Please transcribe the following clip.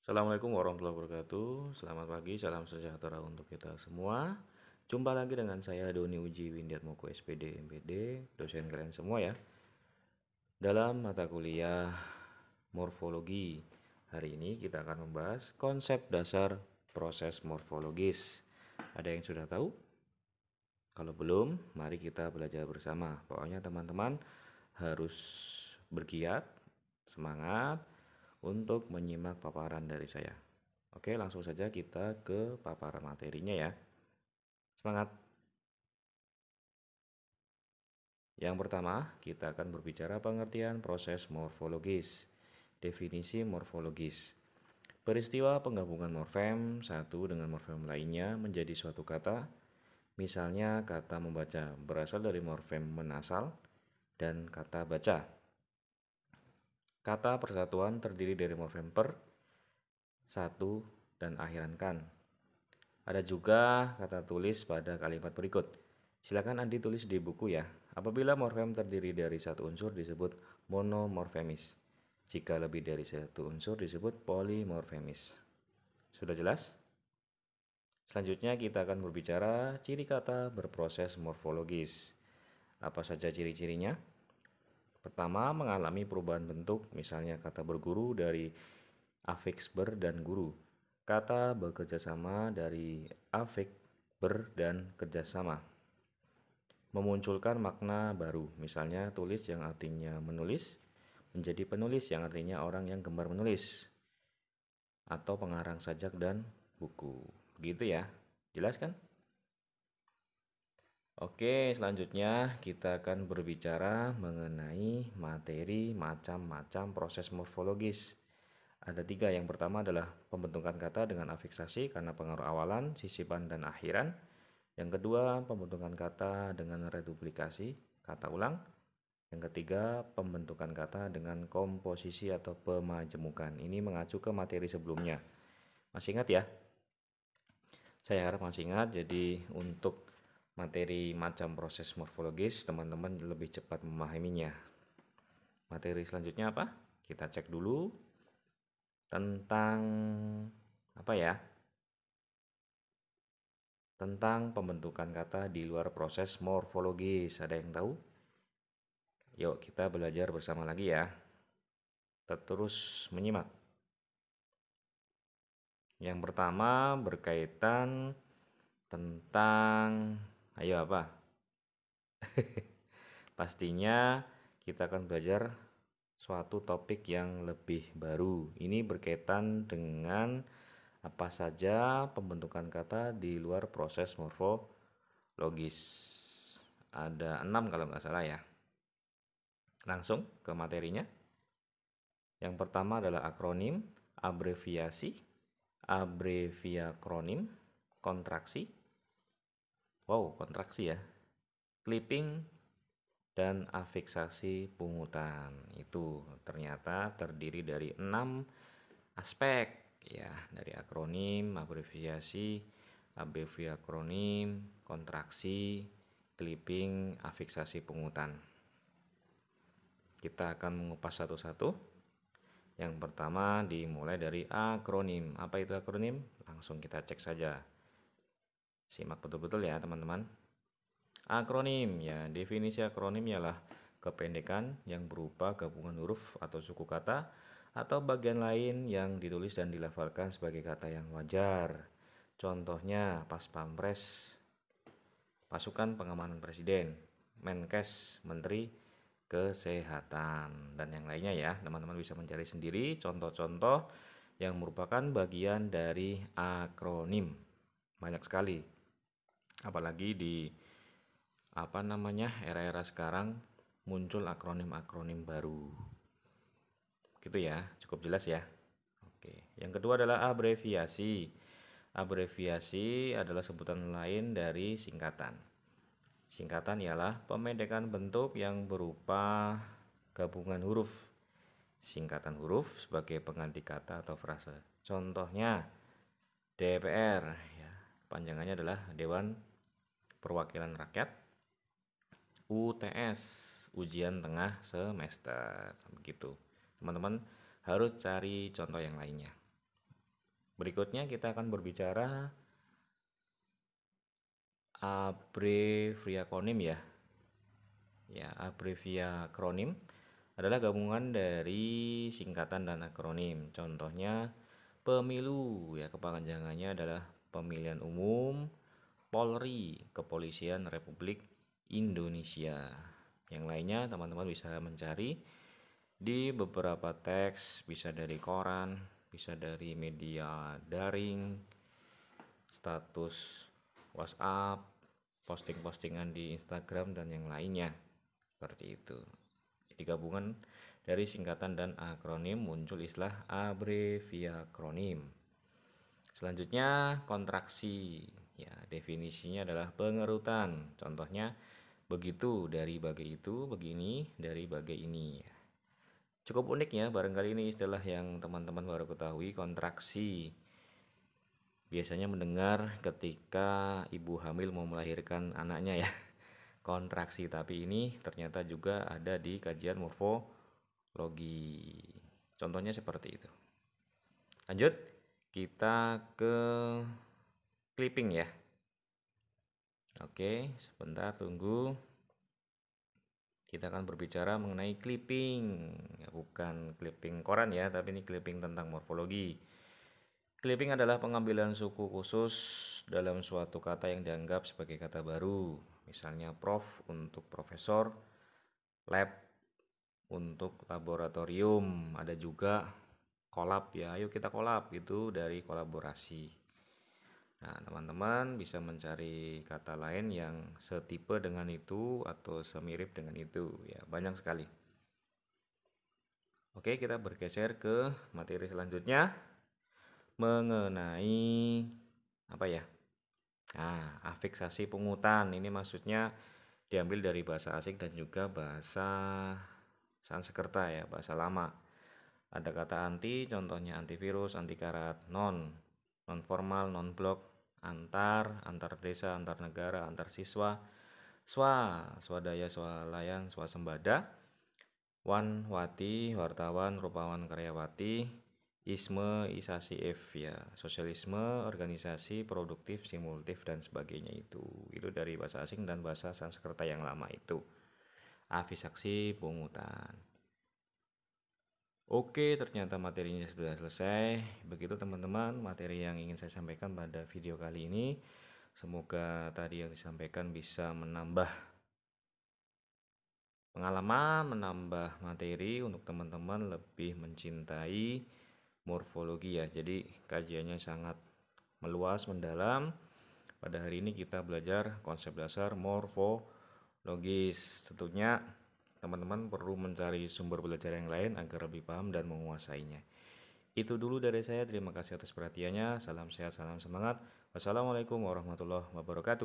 Assalamualaikum warahmatullahi wabarakatuh. Selamat pagi, salam sejahtera untuk kita semua. Jumpa lagi dengan saya Doni Uji Windiatmoko SPD MPD, dosen kalian semua ya. Dalam mata kuliah morfologi, hari ini kita akan membahas konsep dasar proses morfologis. Ada yang sudah tahu? Kalau belum, mari kita belajar bersama. Pokoknya teman-teman harus bergiat, semangat untuk menyimak paparan dari saya. Oke, langsung saja kita ke paparan materinya ya. Semangat! Yang pertama, kita akan berbicara pengertian proses morfologis. Definisi morfologis. Peristiwa penggabungan morfem satu dengan morfem lainnya menjadi suatu kata. Misalnya kata membaca berasal dari morfem menasal dan kata baca. Kata persatuan terdiri dari morfem per, satu, dan akhiran kan. Ada juga kata tulis pada kalimat berikut. Silakan Andi tulis di buku ya. Apabila morfem terdiri dari satu unsur disebut monomorfemis. Jika lebih dari satu unsur disebut polimorfemis. Sudah jelas? Selanjutnya kita akan berbicara ciri kata berproses morfologis. Apa saja ciri-cirinya? Pertama, mengalami perubahan bentuk, misalnya kata berguru dari afiks ber dan guru. Kata bekerjasama dari afiks ber dan kerjasama. Memunculkan makna baru, misalnya tulis yang artinya menulis menjadi penulis yang artinya orang yang gemar menulis, atau pengarang sajak dan buku. Begitu ya, jelas kan? Oke, selanjutnya kita akan berbicara mengenai materi macam-macam proses morfologis. Ada 3. Yang pertama adalah pembentukan kata dengan afiksasi karena pengaruh awalan, sisipan, dan akhiran. Yang kedua, pembentukan kata dengan reduplikasi, kata ulang. Yang ketiga, pembentukan kata dengan komposisi atau pemajemukan. Ini mengacu ke materi sebelumnya. Masih ingat ya? Saya harap masih ingat. Jadi untuk materi macam proses morfologis, teman-teman lebih cepat memahaminya. Materi selanjutnya apa? Kita cek dulu tentang apa ya? Tentang pembentukan kata di luar proses morfologis. Ada yang tahu? Yuk kita belajar bersama lagi ya. Terus menyimak. Yang pertama berkaitan tentang, ayo apa? Pastinya kita akan belajar suatu topik yang lebih baru. Ini berkaitan dengan apa saja pembentukan kata di luar proses morfologis. Ada 6 kalau nggak salah ya. Langsung ke materinya. Yang pertama adalah akronim, abreviasi, abreviakronim, kontraksi. Wow, kontraksi ya. Clipping dan afiksasi pungutan. Itu ternyata terdiri dari 6 aspek ya, dari akronim, abreviasi, abreviakronim, kontraksi, clipping, afiksasi pungutan. Kita akan mengupas satu-satu. Yang pertama dimulai dari akronim. Apa itu akronim? Langsung kita cek saja. Simak betul-betul ya teman-teman. Akronim ya, definisi akronim ialah kependekan yang berupa gabungan huruf atau suku kata atau bagian lain yang ditulis dan dilafalkan sebagai kata yang wajar. Contohnya Pas Pampres, Pasukan Pengamanan Presiden, Menkes, Menteri Kesehatan, dan yang lainnya ya. Teman-teman bisa mencari sendiri contoh-contoh yang merupakan bagian dari akronim. Banyak sekali. Apalagi di era-era sekarang muncul akronim-akronim baru. Gitu ya, cukup jelas ya. Oke, yang kedua adalah abreviasi. Abreviasi adalah sebutan lain dari singkatan. Singkatan ialah pemendekan bentuk yang berupa gabungan huruf. Singkatan huruf sebagai pengganti kata atau frase. Contohnya DPR ya, panjangannya adalah Dewan Perwakilan Rakyat. UTS, ujian tengah semester. Begitu. Teman-teman harus cari contoh yang lainnya. Berikutnya kita akan berbicara abbreviakronim ya. Ya, abbreviakronim adalah gabungan dari singkatan dan akronim. Contohnya pemilu ya, kepanjangannya adalah Pemilihan Umum Polri, Kepolisian Republik Indonesia. Yang lainnya teman-teman bisa mencari di beberapa teks, bisa dari koran, bisa dari media daring, status WhatsApp, posting-postingan di Instagram dan yang lainnya. Seperti itu. Jadi gabungan dari singkatan dan akronim muncul istilah abbreviakronim. Selanjutnya kontraksi. Ya, definisinya adalah pengerutan. Contohnya begitu dari bagai itu, begini dari bagai ini. Cukup unik ya, barangkali ini istilah yang teman-teman baru ketahui, kontraksi. Biasanya mendengar ketika ibu hamil mau melahirkan anaknya ya, kontraksi. Tapi ini ternyata juga ada di kajian morfologi. Contohnya seperti itu. Lanjut, kita ke clipping ya. Oke, sebentar tunggu. Kita akan berbicara mengenai clipping. Ya, bukan clipping koran ya, tapi ini clipping tentang morfologi. Clipping adalah pengambilan suku khusus dalam suatu kata yang dianggap sebagai kata baru. Misalnya prof untuk profesor, lab untuk laboratorium, ada juga collab ya, ayo kita collab, itu dari kolaborasi. Nah, teman-teman bisa mencari kata lain yang setipe dengan itu atau semirip dengan itu ya, banyak sekali. Oke, kita bergeser ke materi selanjutnya mengenai apa ya? Nah, afiksasi pungutan ini maksudnya diambil dari bahasa asing dan juga bahasa Sanskerta ya, bahasa lama. Ada kata anti, contohnya antivirus, anti karat, non formal, non blok, antar desa, antar negara, antar siswa, swadaya, swalayan, swasembada, wati, wartawan, rupawan, karyawati, isasi ya, sosialisme, organisasi, produktif, simulatif dan sebagainya itu dari bahasa asing dan bahasa Sanskerta yang lama itu. Afiksasi pungutan. Oke, ternyata materinya sudah selesai. Begitu teman-teman materi yang ingin saya sampaikan pada video kali ini. Semoga tadi yang disampaikan bisa menambah pengalaman, menambah materi untuk teman-teman lebih mencintai morfologi ya. Jadi kajiannya sangat meluas, mendalam. Pada hari ini kita belajar konsep dasar morfologis. Tentunya teman-teman perlu mencari sumber belajar yang lain agar lebih paham dan menguasainya. Itu dulu dari saya. Terima kasih atas perhatiannya. Salam sehat, salam semangat. Wassalamualaikum warahmatullahi wabarakatuh.